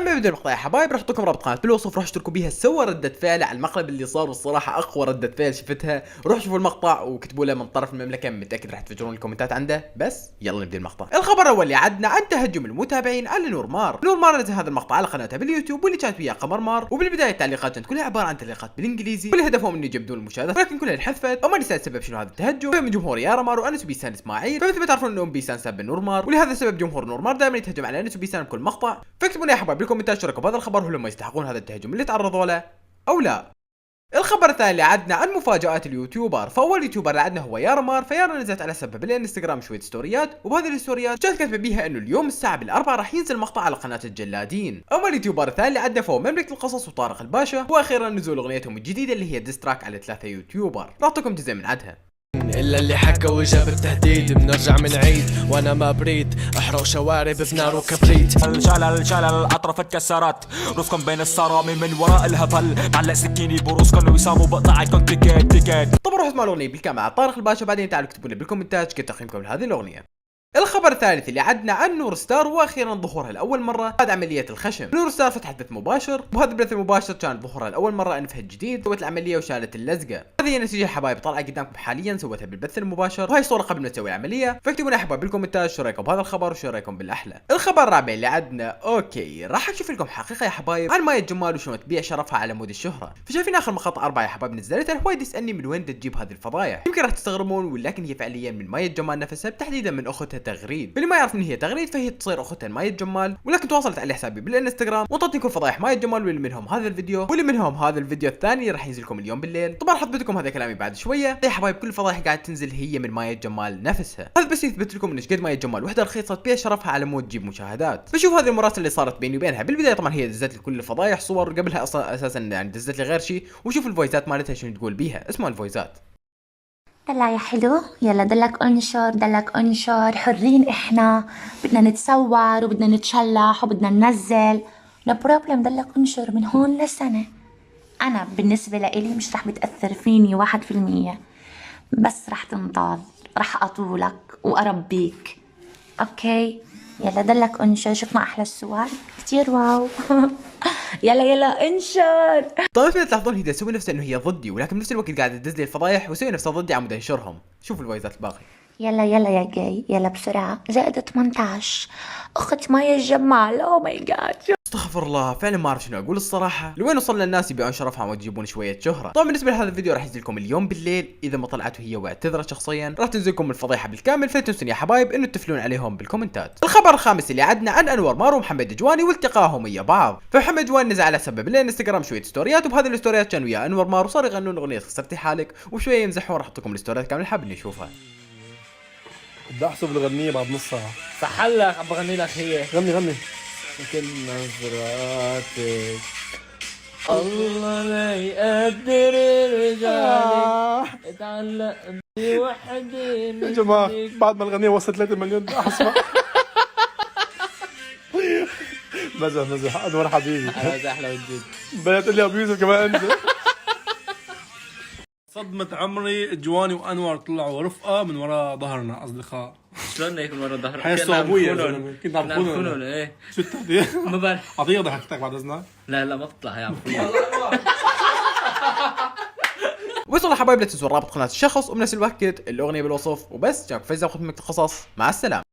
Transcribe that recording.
قبل ما نبدا المقطع يا حبايب راح احط لكم رابط قناه بالوصف، راح اشتركوا بيها سووا رده فعل على المقلب اللي صار، والصراحه اقوى رده فعل شفتها. روحوا شوفوا المقطع وكتبوا له من طرف المملكه، متاكد راح تفجرون الكومنتات عنده. بس يلا نبدا المقطع. الخبر الاول اللي عندنا عن تهجم المتابعين على نور مار. نور مار نزل هذا المقطع على قناتها باليوتيوب واللي كانت وياه قمر مار، وبالبدايه التعليقات كانت كلها عباره عن تعليقات بالانجليزي، كل هدفهم انه يجبدون المشاهده، ولكن كلها انحذفت وما نسال سبب شنو هذا التهجم. من جمهور يارا مار وانس وبيسان اسماعيل، فمثل ما تعرفون انهم بيسان سب نور مار، ولهذا السبب جمهور نور مار دائما يتهجم على انس وبيسان بكل مقطع. فاكتبوا لي يا حبايب بالكومنتات شاركوا بهذا الخبر، هل هم يستحقون هذا التهجم اللي تعرضوا له او لا. الخبر الثاني اللي عندنا عن مفاجآت اليوتيوبر، فاول يوتيوبر اللي عندنا هو يارا مار. فيارا نزلت على حسابها بالانستغرام شويه ستوريات، وبهذه الستوريات كانت كاتبه بيها انه اليوم الساعه 4 راح ينزل مقطع على قناه الجلادين. اما اليوتيوبر الثاني اللي عندنا فهو مملكه القصص وطارق الباشا، واخيرا نزول اغنيتهم الجديده اللي هي ديستراك على 3 يوتيوبر، راح اعطيكم جزء من عندها. إلا اللي حكى وجاب التهديد بنرجع من عيد وانا ما بريد احرق شوارب بنار وكبريت. شلل اطراف اتكسرت، رفقا بين الصرامي من وراء الهبل، معلق سكيني بروسكن وسامو بقطعتكم تيكت. طبعا روحوا اسمعوا الاغنيه بالكامل على طارق الباشا، بعدين تعالوا اكتبوا لي بالكومنتات كيف تقييمكم لهذه الاغنيه. الخبر الثالث اللي عندنا عن نور ستار، واخيرا ظهورها لاول مره بعد عمليه الخشم. نور ستار فتحت بث مباشر، وهذا البث المباشر كان ظهورها لاول مره انفها الجديد، سوت العمليه وشالت اللزقه. هذه هي النتيجه حبايب طالعه قدامكم حاليا، سوتها بالبث المباشر، وهي صوره قبل ما تسوي العمليه. فاكتبوا لي يا حبايب بالكومنتات شو رايكم بهذا الخبر وشو رايكم بالاحلى. الخبر الرابع اللي عندنا اوكي راح اشوف لكم حقيقه يا حبايب عن مايا جمال وشلون تبيع شرفها على مود الشهره. فشايفين اخر مقاطع 4 يا حبايب نزلتها، الهوايد يسالني من وين تجيب هذه الفضايح. يمكن راح تستغربون، ولكن هي فعليا من مايا جمال نفسها، تحديدا من اختها تغريد. اللي ما يعرف ان هي تغريد فهي تصير اختها مايا جمال، ولكن تواصلت على حسابي بالانستغرام وطتني كل فضايح مايا جمال، واللي منهم هذا الفيديو واللي منهم هذا الفيديو الثاني راح ينزل لكم اليوم بالليل. طبعا راح اثبت لكم هذا كلامي بعد شويه يا حبايب، كل الفضايح قاعد تنزل هي من مايا جمال نفسها. هذا بس يثبت لكم ان ايش قد مايا جمال وحده رخيصه تبيع شرفها على مود تجيب مشاهدات. فشوف هذه المراسله اللي صارت بيني وبينها بالبدايه، طبعا هي دزت لي كل الفضايح صور، قبلها اصلا اساسا يعني دزت لي غير شيء. وشوف الفويسات مالتها شنو تقول بيها، اسمعوا الفويسات. دلع يا حلو، يلا دلك انشر دلك انشر، حرين احنا، بدنا نتصور وبدنا نتشلح وبدنا ننزل، لا بروبلم، دلك انشر من هون لسنة. انا بالنسبة لإلي مش رح بتأثر فيني 1%، بس رح تنطال، رح اطولك واربيك. اوكي يلا دلك انشر، شفنا احلى الصور كتير واو. يلا انشر. طبعا مثل ما تلاحظون هي تسوي نفسها انه هي ضدي، ولكن بنفس الوقت قاعده تدز لي الفضايح وتسوي نفسها ضدي عم انشرهم. شوفوا الفويسات الباقي. يلا يا جاي، يلا بسرعة، زائد 18 اخت مايا الجمال. او ماي جاد، استغفر الله، فعلا ما اعرف شنو اقول الصراحه. لوين وصلنا الناس يبيعون شرفهم ويجيبون شويه شهره. طبعا بالنسبه لهذا الفيديو راح ينزل لكم اليوم بالليل، اذا ما طلعت هي واعتذرت شخصيا راح تنزل لكم الفضيحه بالكامل. فلا تنسون يا حبايب انه تفلون عليهم بالكومنتات. الخبر الخامس اللي عندنا عن انور مار ومحمد جواني والتقاهم ويا بعض. فمحمد جواني نزل على حسابه بالانستغرام شويه ستوريات، وبهذه الستوريات كان ويا انور مار وصار يغنون اغنيه خسرتي حالك، وشويه يمزحون. راح احط لكم الستوريات كامله حابين نشوفها. بدي احسب الغنية بعد نص ساعة. صح لك عم بغني لك هي. غني كل نظراتك الله لا يقدر رجالي اتعلق بوحدي. يا جماعة بعد ما الغنية وصلت 3 مليون احسب. مزح انور حبيبي. هذا احلى وجديد. بدها تقول لي ابو يوسف كمان انت. صدمة عمري جواني وانور طلعوا رفقة من وراء ظهرنا اصدقاء. شلون هيك من ورا ظهرك؟ حيصوا ابوي يا زلمه، كنت عم تخونون. ايه شو التهديد؟ ما بعرف. اعطيه ضحكتك بعد اذنك. لا ما تطلع يا عم. وصلوا حبايب لا تنسوا رابط قناه الشخص، وبنفس الوقت الاغنيه بالوصف. وبس جاكم فيزا وختمة القصص، مع السلامه.